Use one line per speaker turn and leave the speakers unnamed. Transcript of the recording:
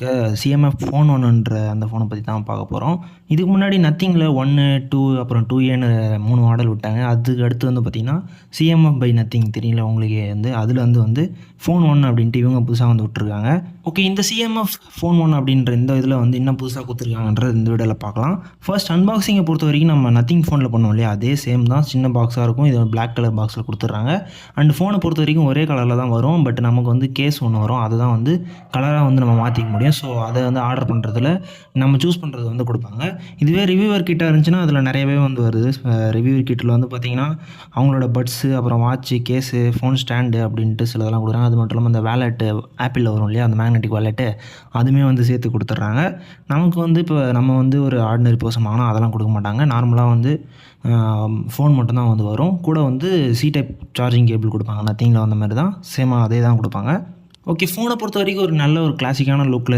இருக்க CMF phone ஒன்றுன்ற அந்த ஃபோனை பற்றி தான் பார்க்க போகிறோம். இதுக்கு முன்னாடி நத்திங்கில் 1, 2 அப்புறம் 2ஏன்னு 3 மாடல் விட்டாங்க. அதுக்கு அடுத்து வந்து பார்த்திங்கன்னா சிஎம்எஃப் பை நத்திங் தெரியல உங்களுக்கே அதில் வந்து ஃபோன் 1 அப்படின்ட்டு இவங்க புதுசாக வந்து விட்ருக்காங்க. ஓகே, இந்த சிஎம்எஃப் ஃபோன் 1 அப்படின்ற இந்த இதில் வந்து என்ன புதுசாக கொடுத்துருக்காங்கன்றது இந்த வீடியோவில் பார்க்கலாம். ஃபர்ஸ்ட் அன்பாக்சிங்கை பொறுத்த வரைக்கும் நம்ம நத்திங் ஃபோனில் பண்ணோம் இல்லையா, அதே சேம் தான். சின்ன பாக்ஸாக இருக்கும். இது பிளாக் கலர் பாக்ஸில் கொடுத்துட்றாங்க. அண்ட் ஃபோனை பொறுத்த வரைக்கும் ஒரே கலரில் தான் வரும். பட் நமக்கு வந்து கேஸ் ஒன்று வரும். அதை தான் வந்து கலராக வந்து நம்ம மாற்றிக்க முடியும். ஸோ அதை வந்து ஆர்டர் பண்ணுறதுல நம்ம சூஸ் பண்ணுறது வந்து கொடுப்பாங்க. இதுவே ரிவ்யூவர் கிட்ட இருந்துச்சுன்னா அதில் நிறையவே வந்து வருது. ரிவ்யூவர் கிட்டில் வந்து பார்த்திங்கன்னா அவங்களோட பட்ஸு, அப்புறம் வாட்ச்சு, கேஸு, ஃபோன் ஸ்டாண்டு அப்படின்ட்டு சிலதெல்லாம் கொடுக்குறாங்க. அது மட்டும் இல்லாமல் அந்த வேலெட்டு ஆப்பிளில் வரும் இல்லையா, அந்த மேக்னெட்டிக் வேலெட்டு அதுவுமே வந்து சேர்த்து கொடுத்துட்றாங்க. நமக்கு வந்து இப்போ நம்ம வந்து ஒரு ஆர்டினரி பர்சன் வாங்கினா அதெல்லாம் கொடுக்க மாட்டாங்க. நார்மலாக வந்து ஃபோன் மட்டும்தான் வந்து வரும். கூட வந்து சி டைப் சார்ஜிங் கேபிள் கொடுப்பாங்க. நத்திங்கில் வந்த மாதிரி தான் சேமாக அதே தான் கொடுப்பாங்க. ஓகே, ஃபோனை பொறுத்த வரைக்கும் ஒரு நல்ல ஒரு கிளாசிக்கான லுக்கில்